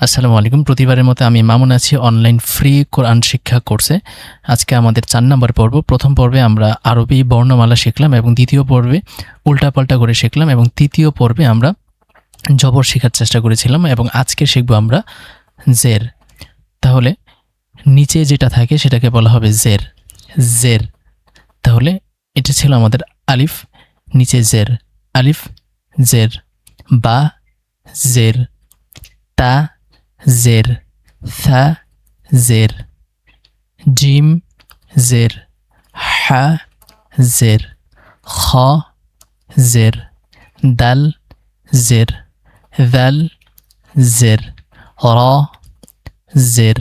আসসালামু আলাইকুম। প্রতিবারের মতো আমি মামুন আছি অনলাইন ফ্রি কোরআন শিক্ষা কোর্সে। আজকে আমাদের ৪ নম্বর পর্ব। প্রথম পর্বে আমরা আরবি বর্ণমালা শিখলাম এবং দ্বিতীয় পর্বে উল্টাপাল্টা করে শিখলাম এবং তৃতীয় পর্বে আমরা জবর শেখার চেষ্টা করেছিলাম এবং আজকে শিখব আমরা জের। তাহলে নিচে যেটা থাকে সেটাকে বলা হবে জের। জের। তাহলে এটা ছিল আমাদের আলিফ, নিচে জের, আলিফ জের, বা জের, তা জের, থা জের, জিম জের, হা জের, খ জের, দাল জের, দাল জের, র জের,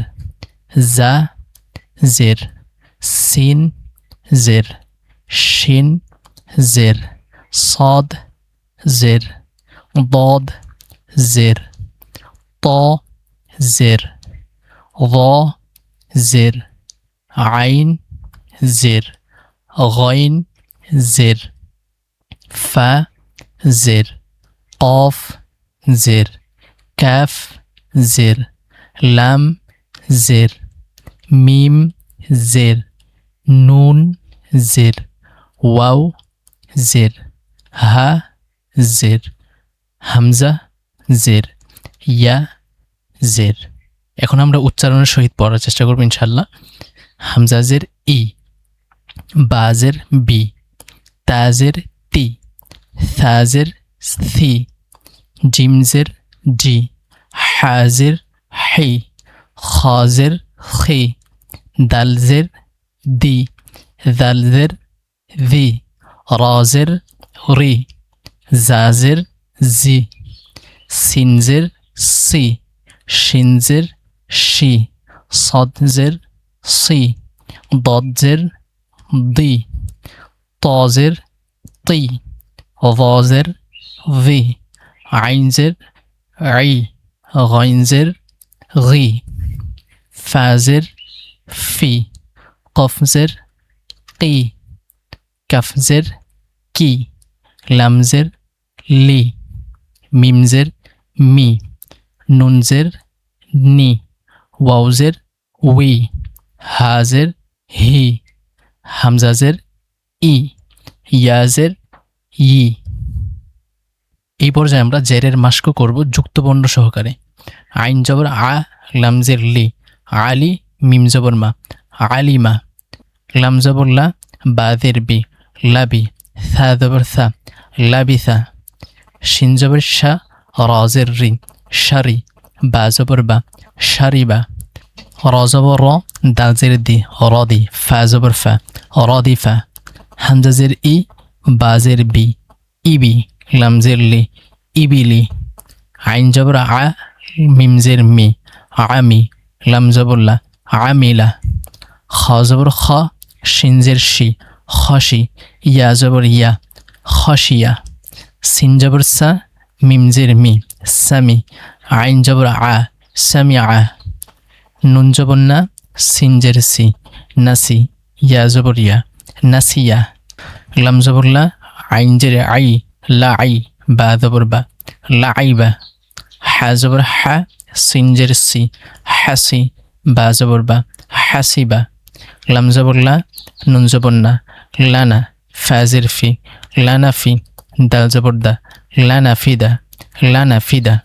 জা জের, সিন জের, শিন জের, صاد জের, ضاد জের, ط زر، ظا زر، عين زر، غين زر، فا زر، قاف زر، كاف زر، لام زر، ميم زر، نون زر، واو زر، ها زر، হামজা জের, ইয়া জের। এখন আমরা উচ্চারণের সহিত পড়ার চেষ্টা করব ইনশাআল্লাহ। হামজা জের ই, বা জের বি, তা জের তি, থা জের থি, জিম জের জি, হা জের হি, খ জের খি, দাল জের দি, দাল জের দি, র জের রি, জা জের জি, সিন জের সি, শিন জের শি, صاد জের সি, ضاد জের দি, ত জের তি, ظا জের ভি, আইন জের আই, গাইন জের গি, ফা জের ফি, কফ জের কি, কাফ জের কি, লাম জের লি, মিম জের মি, নুন জের নি, ওয়াও জের উই, হা জের হি, হামজা জের ই, ইয়া জের ই। এই পর্যায়ে আমরা জেরের মাস্ক করব যুক্তবর্ণ সহকারে। আইন জবর আ, লাম জের লি, আলি, মিম জবর মা, আলিমা, লাম জবর লা, বা জের বি, লাবি, থা জবর থা, লাবিথা, শিন জবর শা, র জের রি, শারি, বা জবর বা, শারিবা, র জবর র, দাল জের দি, রদি, ফা জবর ফা, রদিফা, হামজা জের ই, বা জের বি, ইবি, লাম জের লি, ইবিলি, আইন জবর আ, মিম জের মি, আমি, লাম জবর লা, আমিলা, খ জবর খ, শিন জের শি, খসি, ইয়া জবর ইয়া, খসিয়া, সিন জবর সা, মিম জের মি, সামি, আইন জবর আ, সামিআ, নুন জবর না, সিন জের সি, নাসি, ইয়া জবর ইয়া, নাসিয়া, লাম জবর লা, আইন জের আই, লা আই, বা জবর বা, লা আইবা, হা জবর হা, সিন জের সি, হাসি, বা জবর বা, হাসিবা, লাম জবর লা, নুন জবর না, লানা, ফা জের ফি, লানা ফি, দাল জবর দা, লানা ফিদা, লানা ফিদা।